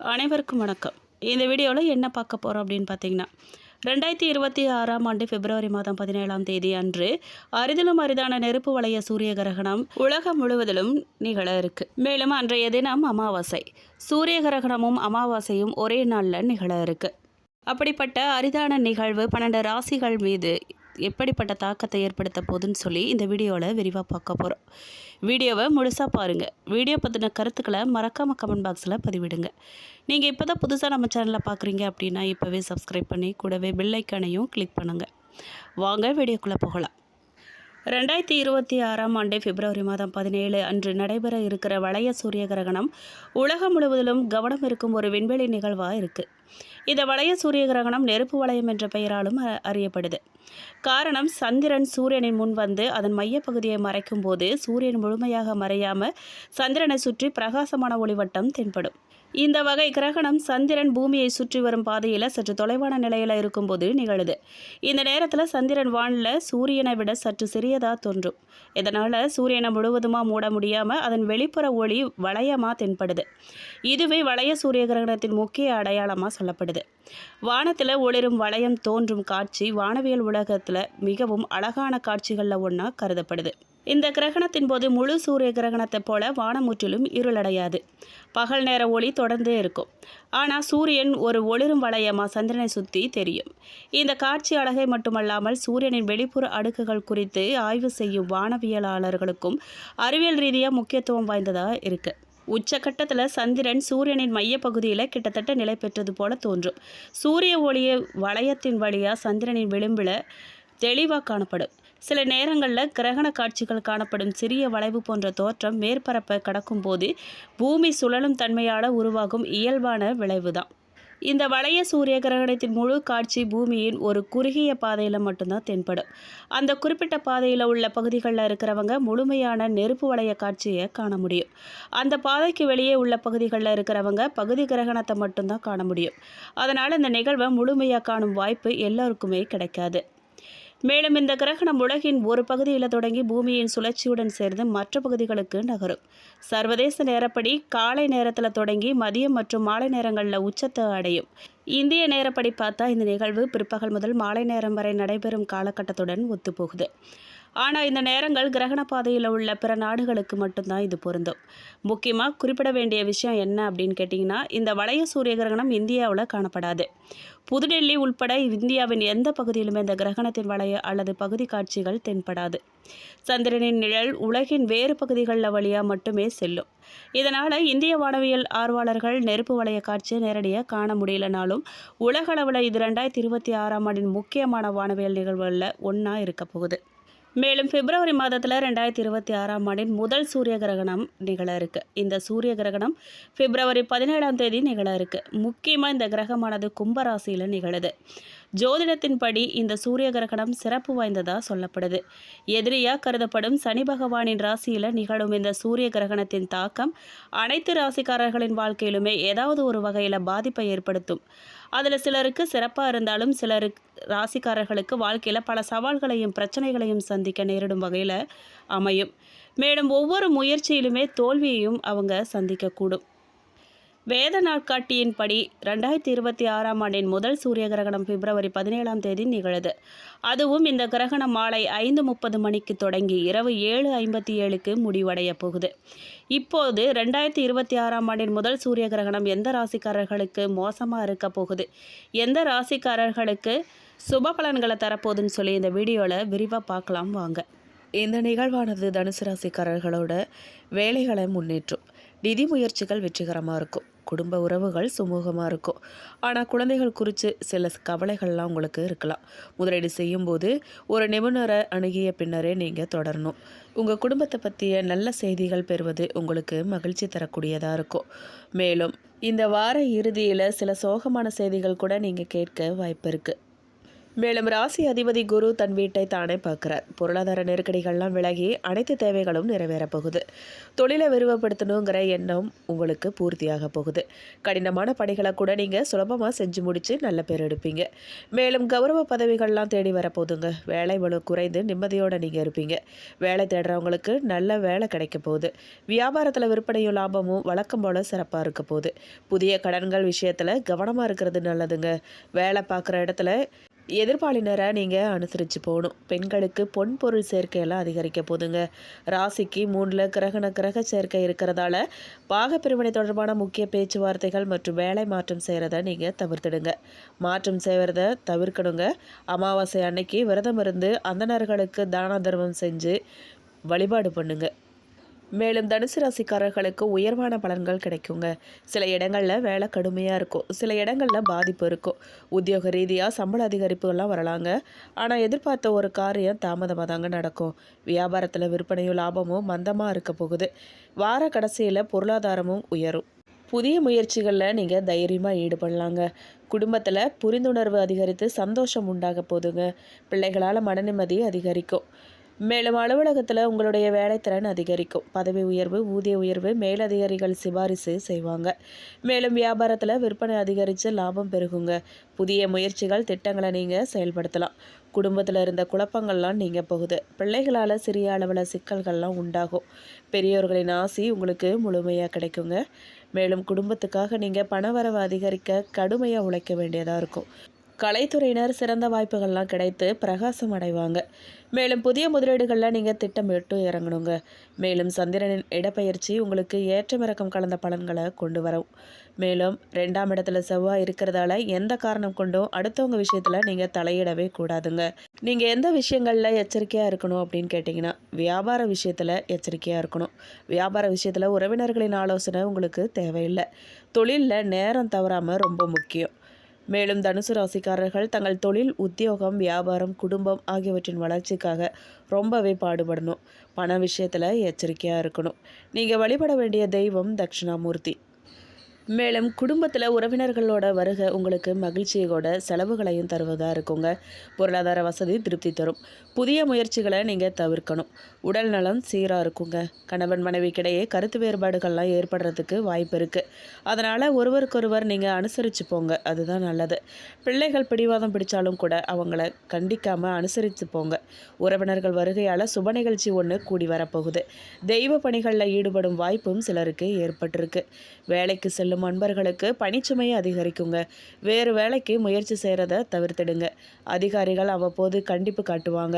அனைவருக்கும் வணக்கம். இந்த வீடியோவில் என்ன பார்க்க போகிறோம் அப்படின்னு பார்த்தீங்கன்னா, 2026ஆம் ஆண்டு பிப்ரவரி மாதம் 17ஆம் தேதி அன்று அரிதிலும் அரிதான நெருப்பு வளைய சூரிய கிரகணம் உலகம் முழுவதிலும் நிகழ இருக்கு. மேலும் அன்றைய தினம் அமாவாசை. சூரிய கிரகணமும் அமாவாசையும் ஒரே நாளில் நிகழ இருக்கு. அப்படிப்பட்ட அரிதான நிகழ்வு 12 ராசிகள் மீது எப்படிப்பட்ட தாக்கத்தை ஏற்படுத்த போகுதுன்னு சொல்லி இந்த வீடியோவில் விரிவாக பார்க்க போகிறோம். வீடியோவை முழுசாக பாருங்கள். வீடியோ பற்றின கருத்துக்களை மறக்காமல் கமெண்ட் பாக்ஸில் பதிவிடுங்க. நீங்கள் இப்போ தான் புதுசாக நம்ம சேனலில் பார்க்குறீங்க அப்படின்னா இப்போவே சப்ஸ்கிரைப் பண்ணி கூடவே பெல் ஐக்கானையும் கிளிக் பண்ணுங்கள். வாங்க வீடியோக்குள்ளே போகலாம். 2026ஆம் ஆண்டு பிப்ரவரி மாதம் 17 அன்று நடைபெற இருக்கிற வளைய சூரிய கிரகணம் உலகம் முழுவதிலும் கவனம் இருக்கும் ஒரு விண்வெளி நிகழ்வாக இருக்குது. இந்த வளைய சூரிய கிரகணம் நெருப்பு வளையம் என்ற பெயராலும் அறியப்படுது. காரணம், சந்திரன் சூரியனின் முன் வந்து அதன் மையப்பகுதியை மறைக்கும் போது சூரியன் முழுமையாக மறையாமல் சந்திரனை சுற்றி பிரகாசமான ஒளிவட்டம் தென்படும். இந்த வகை கிரகணம் சந்திரன் பூமியை சுற்றி வரும் பாதையில் சற்று தொலைவான நிலையில் இருக்கும்போது நிகழுது. இந்த நேரத்தில் சந்திரன் வானில் சூரியனை விட சற்று சிறியதாக தோன்றும். இதனால் சூரியனை முழுவதுமாக மூட முடியாமல் அதன் வெளிப்புற ஒளி வளையமாக தென்படுது. இதுவே வளைய சூரிய கிரகணத்தின் முக்கிய அடையாளமாக சொல்லப்படுது. வானத்தில் ஒளிரும் வளையம் தோன்றும் காட்சி வானவியல் உலகத்தில் மிகவும் அழகான காட்சிகளில் ஒன்றா கருதப்படுது. இந்த கிரகணத்தின் போது முழு சூரிய கிரகணத்தை போல வானம் முற்றிலும் இருளடையாது. பகல் நேர ஒளி தொடர்ந்தே இருக்கும். ஆனால் சூரியன் ஒரு ஒளிரும் வளையமாக சந்திரனை சுற்றி தெரியும். இந்த காட்சி அழகை மட்டுமல்லாமல் சூரியனின் வெளிப்புற அடுக்குகள் குறித்து ஆய்வு செய்யும் வானவியலாளர்களுக்கும் அறிவியல் ரீதியாக முக்கியத்துவம் வாய்ந்ததாக இருக்குது. உச்சகட்டத்தில் சந்திரன் சூரியனின் மையப்பகுதியில் கிட்டத்தட்ட நிலை பெற்றது போல தோன்றும். சூரிய ஒளியை வளையத்தின் வழியாக சந்திரனின் விளிம்பில் தெளிவாக காணப்படும். சில நேரங்களில் கிரகண காட்சிகள் காணப்படும் சிறிய வளைவு போன்ற தோற்றம் மேற்பரப்பை கடக்கும் போது பூமி சுழலும் தன்மையால் உருவாகும் இயல்பான விளைவுதான். இந்த வளைய சூரிய கிரகணத்தின் முழு காட்சி பூமியின் ஒரு குறுகிய பாதையில் மட்டும்தான் தென்படும். அந்த குறிப்பிட்ட பாதையில் உள்ள பகுதிகளில் இருக்கிறவங்க முழுமையான நெருப்பு வளைய காட்சியை காண முடியும். அந்த பாதைக்கு வெளியே உள்ள பகுதிகளில் இருக்கிறவங்க பகுதி கிரகணத்தை மட்டும்தான் காண முடியும். அதனால் இந்த நிகழ்வை முழுமையாக காணும் வாய்ப்பு எல்லோருக்குமே கிடைக்காது. மேலும் இந்த கிரகணம் உலகின் ஒரு பகுதியில் தொடங்கி பூமியின் சுழற்சியுடன் சேர்ந்து மற்ற பகுதிகளுக்கு நகரும். சர்வதேச நேரப்படி காலை நேரத்தில் தொடங்கி மதியம் மற்றும் மாலை நேரங்களில் உச்சத்தை அடையும். இந்திய நேரப்படி பார்த்தா இந்த நிகழ்வு பிற்பகல் முதல் மாலை நேரம் வரை நடைபெறும் காலகட்டத்துடன் ஒத்துப்போகுது. ஆனால் இந்த நேரங்கள் கிரகண பாதையில் உள்ள பிற நாடுகளுக்கு மட்டும்தான் இது பொருந்தும். முக்கியமாக குறிப்பிட வேண்டிய விஷயம் என்ன அப்படின்னு கேட்டிங்கன்னா, இந்த வளைய சூரிய கிரகணம் இந்தியாவில் காணப்படாது. புதுடெல்லி உள்பட இந்தியாவின் எந்த பகுதியிலுமே இந்த கிரகணத்தின் வளைய அல்லது பகுதி காட்சிகள் தென்படாது. சந்திரனின் நிழல் உலகின் வேறு பகுதிகளில் வழியாக மட்டுமே செல்லும். இதனால் இந்திய வானவியல் ஆர்வலர்கள் நெருப்பு வளைய காட்சியை நேரடியாக காண முடியலனாலும் உலகளவில் இது 2026ஆம் ஆண்டின் முக்கியமான வானவியல் நிகழ்வுகளில் ஒன்றா இருக்க போகுது. மேலும் பிப்ரவரி மாதத்தில் 2026ஆம் ஆண்டின் முதல் சூரிய கிரகணம் நிகழ இருக்கு. இந்த சூரிய கிரகணம் பிப்ரவரி 17ஆம் தேதி நிகழ இருக்கு. முக்கியமாக இந்த கிரகமானது கும்பராசியில் நிகழுது. ஜோதிடத்தின்படி இந்த சூரிய கிரகணம் சிறப்பு வாய்ந்ததாக சொல்லப்படுது. எதிரியாக கருதப்படும் சனி பகவானின் ராசியில் நிகழும் இந்த சூரிய கிரகணத்தின் தாக்கம் அனைத்து ராசிக்காரர்களின் வாழ்க்கையிலுமே ஏதாவது ஒரு வகையில் பாதிப்பை ஏற்படுத்தும். அதில் சிலருக்கு சிறப்பாக இருந்தாலும் சிலருக்கு ராசிக்காரர்களுக்கு வாழ்க்கையில் பல சவால்களையும் பிரச்சனைகளையும் சந்திக்க நேரிடும் வகையில் அமையும். மேலும் ஒவ்வொரு முயற்சியிலுமே தோல்வியையும் அவங்க சந்திக்கக்கூடும். வேத நாட்காட்டியின்படி 2026ஆம் ஆண்டின் முதல் சூரிய கிரகணம் பிப்ரவரி 17ஆம் தேதி நிகழுது. அதுவும் இந்த கிரகணம் மாலை 5:30 மணிக்கு தொடங்கி இரவு 7:57க்கு முடிவடைய போகுது. இப்போது 2026ஆம் ஆண்டின் முதல் சூரிய கிரகணம் எந்த ராசிக்காரர்களுக்கு மோசமாக இருக்க போகுது, எந்த ராசிக்காரர்களுக்கு சுப பலன்களை தரப்போகுதுன்னு சொல்லி இந்த வீடியோவில் விரிவாக பார்க்கலாம் வாங்க. இந்த நிகழ்வானது தனுசு ராசிக்காரர்களோட வேலைகளை முன்னேற்றும். நிதி முயற்சிகள் வெற்றிகரமாக இருக்கும். குடும்ப உறவுகள் சுமூகமாக இருக்கும். ஆனால் குழந்தைகள் குறித்து சில கவலைகள்லாம் உங்களுக்கு இருக்கலாம். முதலீடு செய்யும்போது ஒரு நிபுணரை அணுகிய பின்னரே நீங்கள் தொடரணும். உங்கள் குடும்பத்தை பற்றிய நல்ல செய்திகள் பெறுவது உங்களுக்கு மகிழ்ச்சி தரக்கூடியதாக இருக்கும். மேலும் இந்த வார இறுதியில் சில சோகமான செய்திகள் கூட நீங்கள் கேட்க வாய்ப்பு இருக்குது. மேலும் ராசி அதிபதி குரு தன் வீட்டை தானே பார்க்கிறார். பொருளாதார நெருக்கடிகள்லாம் விலகி அனைத்து தேவைகளும் நிறைவேறப் போகுது. தொழிலை விரிவுபடுத்தணுங்கிற எண்ணம் உங்களுக்கு பூர்த்தியாக போகுது. கடினமான பணிகளை கூட நீங்கள் சுலபமாக செஞ்சு முடித்து நல்ல பேர் எடுப்பீங்க. மேலும் கௌரவ பதவிகள்லாம் தேடி வரப்போகுதுங்க. வேலை பளு குறைந்து நிம்மதியோடு நீங்கள் இருப்பீங்க. வேலை தேடுறவங்களுக்கு நல்ல வேலை கிடைக்க போகுது. வியாபாரத்தில் விற்பனையும் லாபமும் வழக்கம் போல் சிறப்பாக இருக்க போகுது. புதிய கடன்கள் விஷயத்தில் கவனமாக இருக்கிறது நல்லதுங்க. வேலை பார்க்குற இடத்துல எதிர்பாலினரை நீங்கள் அனுசரித்து போகணும். பெண்களுக்கு பொன் பொருள் சேர்க்கையெல்லாம் அதிகரிக்க போதுங்க. ராசிக்கு 3ல் கிரக சேர்க்கை இருக்கிறதால பாகப்பிரிவினை தொடர்பான முக்கிய பேச்சுவார்த்தைகள் மற்றும் வேலை மாற்றம் செய்கிறத நீங்கள் தவிர்த்துடுங்க. மாற்றம் செய்கிறத தவிர்க்கணுங்க. அமாவாசை அன்னைக்கு விரதம் இருந்து அந்தணர்களுக்கு தான தர்மம் செஞ்சு வழிபாடு பண்ணுங்க. மேலும் தனுசு ராசிக்காரர்களுக்கு உயர்வான பலன்கள் கிடைக்குங்க. சில இடங்களில் வேலை கடுமையாக இருக்கும், சில இடங்களில் பாதிப்பு இருக்கும். உத்தியோக ரீதியாக சம்பள அதிகரிப்புகள்லாம் வரலாங்க. ஆனால் எதிர்பார்த்த ஒரு காரியம் தாமதமாக தாங்க நடக்கும். வியாபாரத்தில் விற்பனையும் லாபமும் மந்தமாக இருக்க போகுது. வார கடைசியில் பொருளாதாரமும் உயரும். புதிய முயற்சிகளில் நீங்கள் தைரியமாக ஈடுபடலாங்க. குடும்பத்தில் புரிந்துணர்வு அதிகரித்து சந்தோஷம் உண்டாக போதுங்க. பிள்ளைகளால் மனநிம்மதி அதிகரிக்கும். மேலும் அலுவலகத்தில் உங்களுடைய வேலைத்திறன் அதிகரிக்கும். பதவி உயர்வு, ஊதிய உயர்வு மேலதிகாரிகள் சிபாரிசு செய்வாங்க. மேலும் வியாபாரத்தில் விற்பனை அதிகரித்து லாபம் பெருகுங்க. புதிய முயற்சிகள் திட்டங்களை நீங்கள் செயல்படுத்தலாம். குடும்பத்தில் இருந்த குழப்பங்கள்லாம் நீங்கள் போகுது. பிள்ளைகளால் சிறிய அளவில் சிக்கல்கள்லாம் உண்டாகும். பெரியோர்களின் ஆசி உங்களுக்கு முழுமையாக கிடைக்குங்க. மேலும் குடும்பத்துக்காக நீங்கள் பணவரவு அதிகரிக்க கடுமையாக உழைக்க வேண்டியதாக இருக்கும். கலைத்துறையினர் சிறந்த வாய்ப்புகள்லாம் கிடைத்து பிரகாசம் அடைவாங்க. மேலும் புதிய முதலீடுகளில் நீங்கள் திட்டமிட்டு இறங்கணுங்க. மேலும் சந்திரனின் இடப்பெயர்ச்சி உங்களுக்கு ஏற்றமிறக்கம் கலந்த பலன்களை கொண்டு வரும். மேலும் 2ஆம் இடத்துல செவ்வாய் இருக்கிறதால எந்த காரணம் கொண்டும் அடுத்தவங்க விஷயத்தில் நீங்கள் தலையிடவே கூடாதுங்க. நீங்கள் எந்த விஷயங்களில் எச்சரிக்கையாக இருக்கணும் அப்படின்னு கேட்டிங்கன்னா, வியாபார விஷயத்தில் எச்சரிக்கையாக இருக்கணும். வியாபார விஷயத்தில் உறவினர்களின் ஆலோசனை உங்களுக்கு தேவையில்லை. தொழிலில் நேரம் தவறாமல் ரொம்ப முக்கியம். மேலும் தனுசு ராசிக்காரர்கள் தங்கள் தொழில், உத்தியோகம், வியாபாரம், குடும்பம் ஆகியவற்றின் வளர்ச்சிக்காக ரொம்பவே பாடுபடணும். பண விஷயத்தில் எச்சரிக்கையாக இருக்கணும். நீங்கள் வழிபட வேண்டிய தெய்வம் தட்சிணாமூர்த்தி. மேலும் குடும்பத்தில் உறவினர்களோட வருகை உங்களுக்கு மகிழ்ச்சியோட செலவுகளையும் தருவதாக இருக்குங்க. பொருளாதார வசதி திருப்தி தரும். புதிய முயற்சிகளை நீங்கள் தவிர்க்கணும். உடல் நலம் சீராக இருக்குங்க. கணவன் மனைவிக்கிடையே கருத்து வேறுபாடுகள்லாம் ஏற்படுறதுக்கு வாய்ப்பு இருக்குது. அதனால் ஒருவருக்கொருவர் நீங்கள் அனுசரித்து போங்க, அதுதான் நல்லது. பிள்ளைகள் பிடிவாதம் பிடிச்சாலும் கூட அவங்கள கண்டிக்காமல் அனுசரித்து போங்க. உறவினர்கள் வருகையால் சுப நிகழ்ச்சி ஒன்று கூடி வரப்போகுது. தெய்வ பணிகளில் ஈடுபடும் வாய்ப்பும் சிலருக்கு ஏற்பட்டிருக்கு. வேலைக்கு செல்லும் அன்பர்களுக்கு பணிச்சுமையை அதிகரிக்குங்க. வேறு வேலைக்கு முயற்சி செய்கிறத தவிர்த்திடுங்க. அதிகாரிகள் அவ்வப்போது கண்டிப்பு காட்டுவாங்க,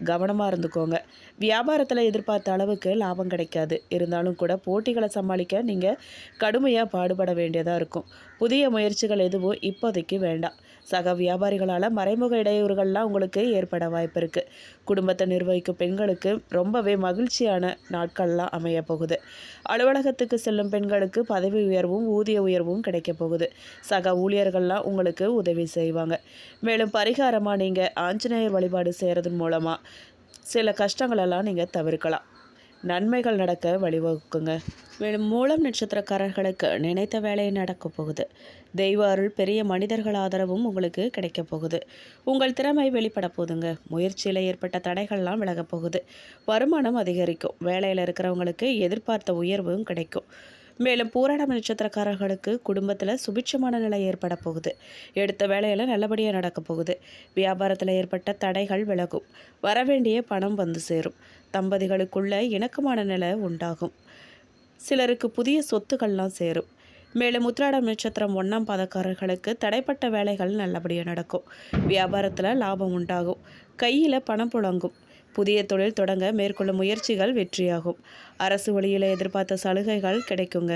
கவனமாக இருந்துக்கோங்க. வியாபாரத்தில் எதிர்பார்த்த அளவுக்கு லாபம் கிடைக்காது. இருந்தாலும் கூட போட்டிகளை சமாளிக்க நீங்கள் கடுமையாக பாடுபட வேண்டியதாக இருக்கும். புதிய முயற்சிகள் எதுவும் இப்போதைக்கு வேண்டாம். சக வியாபாரிகளால் மறைமுக இடையூறுகள்லாம் உங்களுக்கு ஏற்பட வாய்ப்பு இருக்குது. குடும்பத்தை நிர்வகிக்கும் பெண்களுக்கு ரொம்பவே மகிழ்ச்சியான நாட்கள்லாம் அமைய போகுது. அலுவலகத்துக்கு செல்லும் பெண்களுக்கு பதவி உயர்வும் ஊதிய உயர்வும் கிடைக்க போகுது. சக ஊழியர்கள்லாம் உங்களுக்கு உதவி செய்வாங்க. மேலும் பரிகாரமாக நீங்கள் ஆஞ்சநேயர் வழிபாடு செய்கிறதன் மூலமாக சில கஷ்டங்களெல்லாம் நீங்கள் தவிர்க்கலாம். நன்மைகள் நடக்க வழிவகுக்குங்க. மேலும் மூலம் நட்சத்திரக்காரர்களுக்கு நினைத்த வேலை நடக்க போகுது. தெய்வ அருள், பெரிய மனிதர்கள் ஆதரவும் உங்களுக்கு கிடைக்க போகுது. உங்கள் திறமை வெளிப்பட போகுதுங்க. முயற்சியில் ஏற்பட்ட தடைகள்லாம் விலகப் போகுது. வருமானம் அதிகரிக்கும். வேலையில் இருக்கிறவங்களுக்கு எதிர்பார்த்த உயர்வும் கிடைக்கும். மேலும் பூராடம் நட்சத்திரக்காரர்களுக்கு குடும்பத்தில் சுபிட்சமான நிலை ஏற்பட போகுது. எடுத்த வேலையில் நல்லபடியாக நடக்க போகுது. வியாபாரத்தில் ஏற்பட்ட தடைகள் விலகும். வரவேண்டிய பணம் வந்து சேரும். தம்பதிகளுக்குள்ள இணக்கமான நிலை உண்டாகும். சிலருக்கு புதிய சொத்துக்கள்லாம் சேரும். மேலும் உத்திராடம் நட்சத்திரம் 1ஆம் பாதக்காரர்களுக்கு தடைப்பட்ட வேலைகள் நல்லபடியாக நடக்கும். வியாபாரத்தில் லாபம் உண்டாகும். கையில் பணம் புழங்கும். புதிய தொழில் தொடங்க மேற்கொள்ளும் முயற்சிகள் வெற்றியாகும். அரசு வழியில் எதிர்பார்த்த சலுகைகள் கிடைக்குங்க.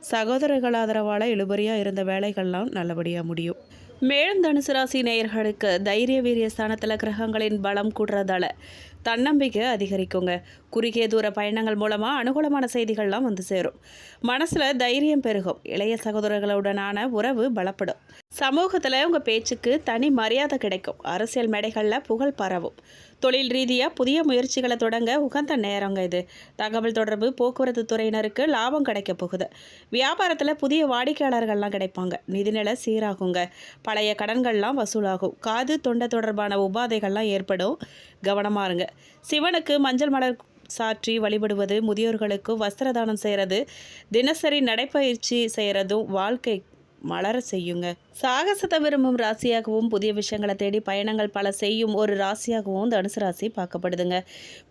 சகோதரர்கள் ஆதரவால் இழுபறியாக இருந்த வேலைகள்லாம் நல்லபடியாக முடியும். மேலும் தனுசு ராசி நேயர்களுக்கு தைரிய வீரிய ஸ்தானத்தில் கிரகங்களின் பலம் கூடுறதால தன்னம்பிக்கை அதிகரிக்குங்க. குறுகிய தூர பயணங்கள் மூலமாக அனுகூலமான செய்திகள்லாம் வந்து சேரும். மனசில் தைரியம் பெருகும். இளைய சகோதரர்களுடனான உறவு பலப்படும். சமூகத்தில் உங்கள் பேச்சுக்கு தனி மரியாதை கிடைக்கும். அரசியல் மேடைகளில் புகழ் பரவும். தொழில் ரீதியாக புதிய முயற்சிகளை தொடங்க உகந்த நேரங்க இது. தகவல் தொடர்பு போக்குவரத்து துறையினருக்கு லாபம் கிடைக்க போகுது. வியாபாரத்தில் புதிய வாடிக்கையாளர்கள்லாம் கிடைப்பாங்க. நிதிநிலை சீராகுங்க. பழைய கடன்கள்லாம் வசூலாகும். காது தொண்டை தொடர்பான உபாதைகள்லாம் ஏற்படும். கவனமாக இருங்க. சிவனுக்கு மஞ்சள் மலர் சாற்றி வழிபடுவது, முதியோர்களுக்கு வஸ்திரதானம் செய்கிறது, தினசரி நடைப்பயிற்சி செய்கிறதும் வாழ்க்கை மலர செய்யுங்க. சாகசத்தை விரும்பும் ராசியாகவும் புதிய விஷயங்களை தேடி பயணங்கள் பல செய்யும் ஒரு ராசியாகவும் தனுசு ராசி பார்க்கப்படுதுங்க.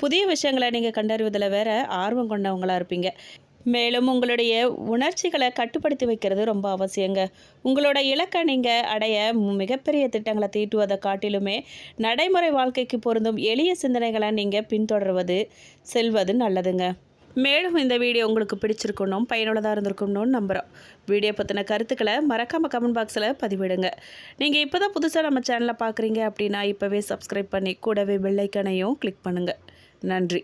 புதிய விஷயங்களை நீங்கள் கண்டறிவதில் வேற ஆர்வம் கொண்டவங்களாக இருப்பீங்க. மேலும் உங்களுடைய உணர்ச்சிகளை கட்டுப்படுத்தி வைக்கிறது ரொம்ப அவசியங்க. உங்களோட இலக்கை நீங்கள் அடைய மிகப்பெரிய திட்டங்களை தீட்டுவதை காட்டிலுமே நடைமுறை வாழ்க்கைக்கு பொருந்தும் எளிய சிந்தனைகளை நீங்கள் பின்தொடர்வது செல்வது நல்லதுங்க. மேலும் இந்த வீடியோ உங்களுக்கு பிடிச்சிருக்கணும், பயனுள்ளதாக இருந்திருக்கணும்னு நம்புகிறோம். வீடியோ பற்றின கருத்துக்களை மறக்காமல் கமெண்ட் பாக்ஸில் பதிவிடுங்க. நீங்கள் இப்போ தான் புதுசாக நம்ம சேனலை பார்க்குறீங்க அப்படின்னா இப்போவே சப்ஸ்கிரைப் பண்ணி கூடவே பெல் ஐக்கனையும் கிளிக் பண்ணுங்கள். நன்றி.